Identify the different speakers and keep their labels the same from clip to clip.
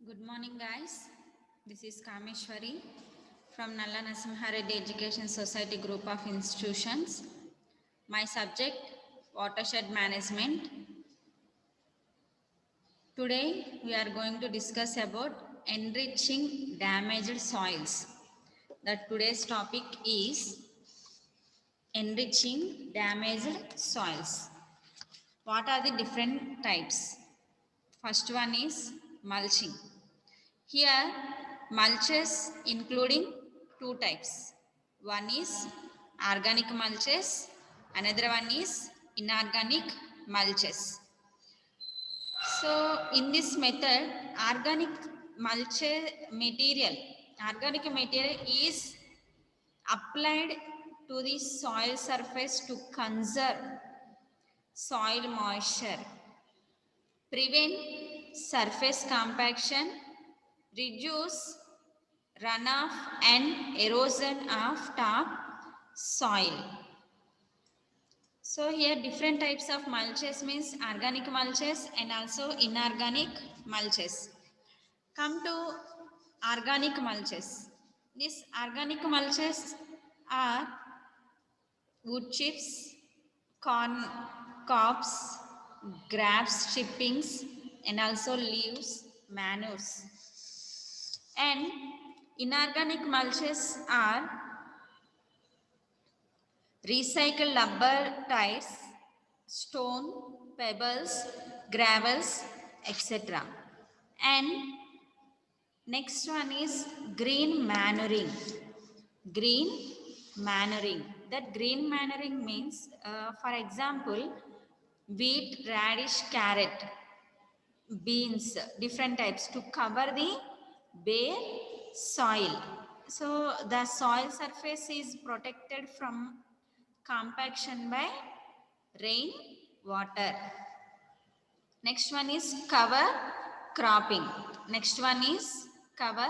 Speaker 1: Good morning, guys. This is Kameshwari from Nalla Narasimha Reddy Education Society Group of Institutions. My subject, Watershed Management. Today, we are going to discuss about enriching damaged soils. Today's topic is enriching damaged soils. What are the different types? First one is mulching. Here, mulches including two types. One is organic mulches, another one is inorganic mulches. So, in this method, mulch material, organic material is applied to the soil surface to conserve soil moisture, prevent surface compaction, reduce runoff and erosion of top soil. So here different types of mulches means organic mulches and also inorganic mulches. Come to organic mulches. These organic mulches are wood chips, corn cobs, grass chippings and also leaves, manures. And inorganic mulches are recycled rubber tires, stone, pebbles, gravels, etc. And next one is green manuring. Green manuring. That green manuring means, for example, wheat, radish, carrot, beans, different types to cover the bare soil. So the soil surface is protected from compaction by rain water. Next one is cover cropping. Next one is cover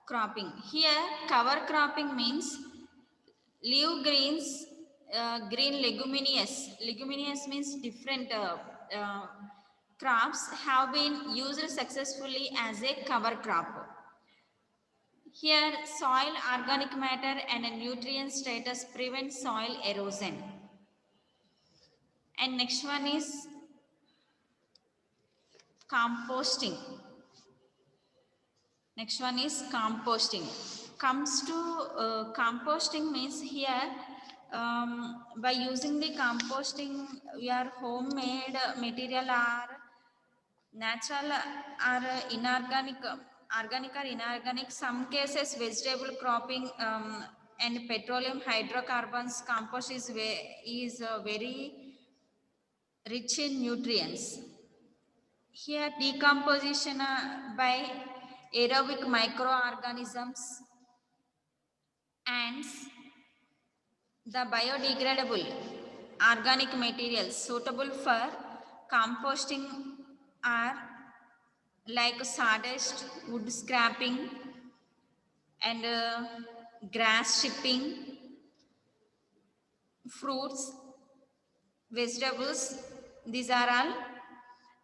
Speaker 1: cropping. Here cover cropping means leaf greens, green leguminous. Leguminous means different crops have been used successfully as a cover crop. Here soil organic matter and a nutrient status prevent soil erosion. And next one is composting. Next one is composting. Comes to composting means here by using the composting your homemade material are natural or inorganic, organic or inorganic. Some cases vegetable cropping and petroleum hydrocarbons compost is very rich in nutrients. Here decomposition by aerobic microorganisms and the biodegradable organic materials suitable for composting are like sawdust, wood scrapping and grass chipping, fruits, vegetables. These are all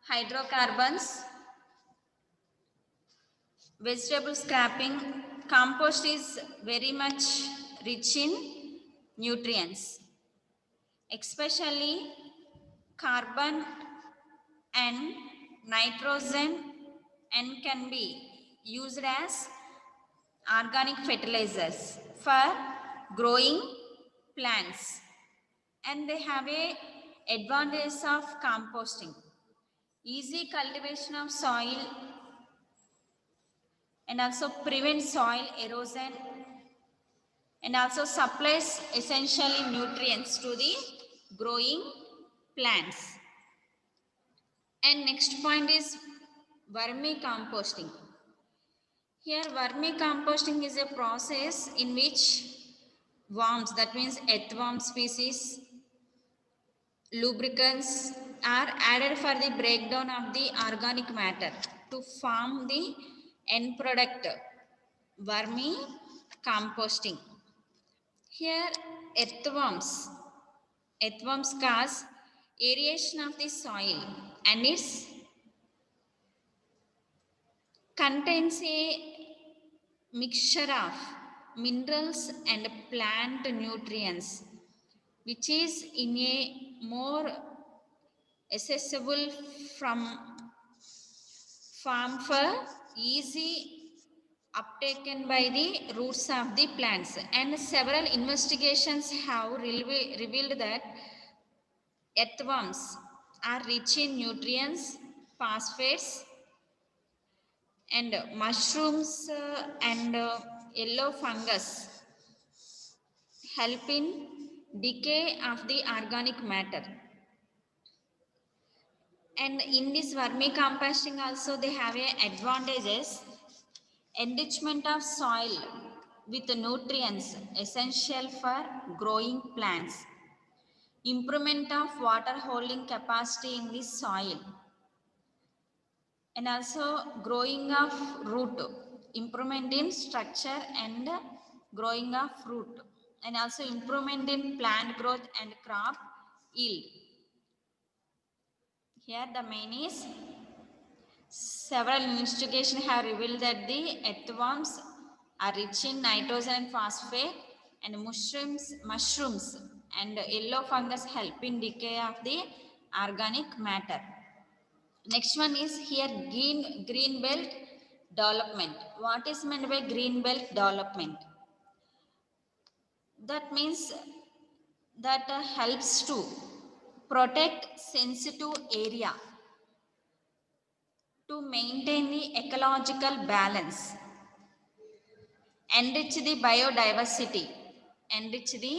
Speaker 1: hydrocarbons. Vegetable scrapping, compost is very much rich in nutrients, especially carbon and nitrogen, and can be used as organic fertilizers for growing plants. And they have a advantage of composting, easy cultivation of soil and also prevent soil erosion and also supplies essentially nutrients to the growing plants. And next point is vermicomposting. Here vermicomposting is a process in which worms, that means earthworm species, lubricants are added for the breakdown of the organic matter to form the end product, vermicomposting. Here earthworms cause aeration of the soil and its contains a mixture of minerals and plant nutrients, which is in a more accessible from farm for easy uptaken by the roots of the plants. And several investigations have revealed that earthworms are rich in nutrients, phosphates, and mushrooms and yellow fungus help in decay of the organic matter. And in this vermicomposting also they have a advantages: enrichment of soil with nutrients essential for growing plants, improvement of water holding capacity in the soil, and also growing of root, improvement in structure and growing of root, and also improvement in plant growth and crop yield. Here the main is several investigations have revealed that the earthworms are rich in nitrogen and phosphate, and mushrooms and yellow fungus help in decay of the organic matter. Next one is here green belt development. What is meant by green belt development? That means that helps to protect sensitive area, to maintain the ecological balance, enrich the biodiversity, enrich the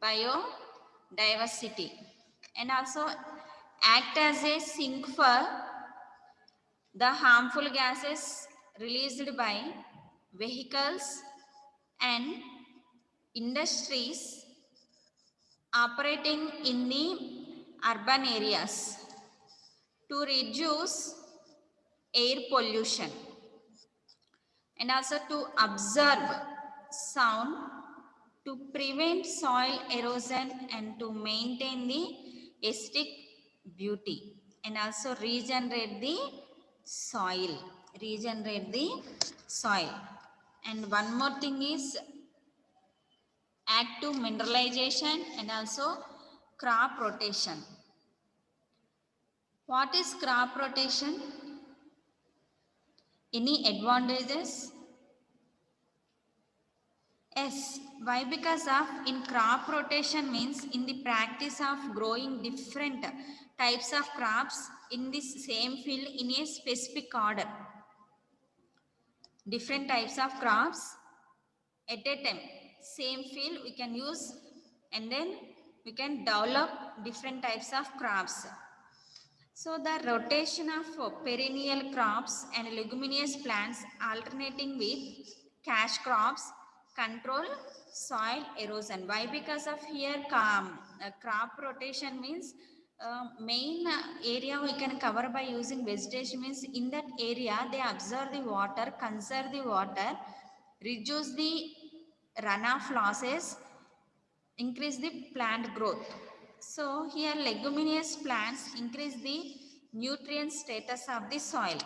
Speaker 1: biodiversity, and also act as a sink for the harmful gases released by vehicles and industries operating in the urban areas, to reduce air pollution, and also to absorb sound, to prevent soil erosion, and to maintain the aesthetic beauty, and also regenerate the soil. And one more thing is active mineralization and also crop rotation. What is crop rotation? Any advantages? Yes. Why? Because of in crop rotation means in the practice of growing different types of crops in this same field in a specific order. Different types of crops at a time, same field we can use, and then we can develop different types of crops. So the rotation of perennial crops and leguminous plants alternating with cash crops control soil erosion. Why? Because of here crop rotation means main area we can cover by using vegetation means in that area they absorb the water, conserve the water, reduce the runoff losses, increase the plant growth. So here leguminous plants increase the nutrient status of the soil.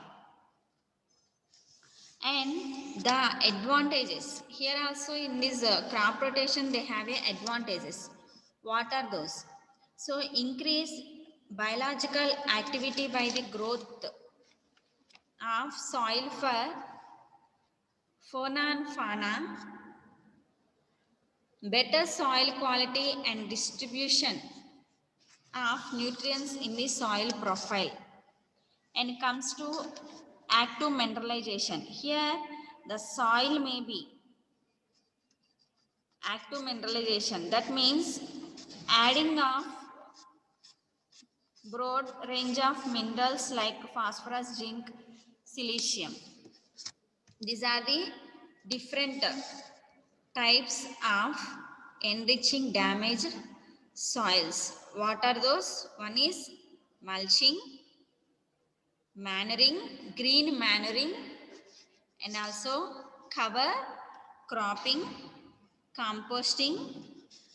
Speaker 1: And the advantages here also in this crop rotation they have a advantages. What are those? So increase biological activity by the growth of soil for fauna and fauna, better soil quality and distribution of nutrients in the soil profile, and comes to active mineralization. Here the soil may be active mineralization, that means adding of broad range of minerals like phosphorus, zinc, silicium. These are the different types of enriching damaged soils. What are those? One is mulching, manuring, green manuring, and also cover cropping, composting,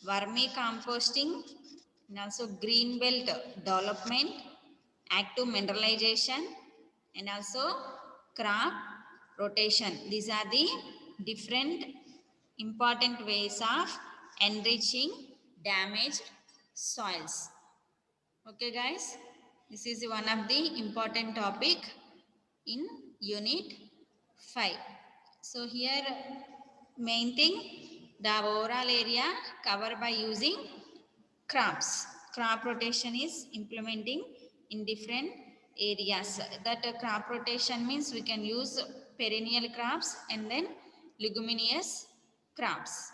Speaker 1: vermicomposting, and also green belt development, active mineralization, and also crop rotation. These are the different important ways of enriching damaged soils. Okay guys, this is one of the important topic in unit 5. So here main thing, the overall area covered by using crops. Crop rotation is implementing in different areas. That crop rotation means we can use perennial crops and then leguminous crops.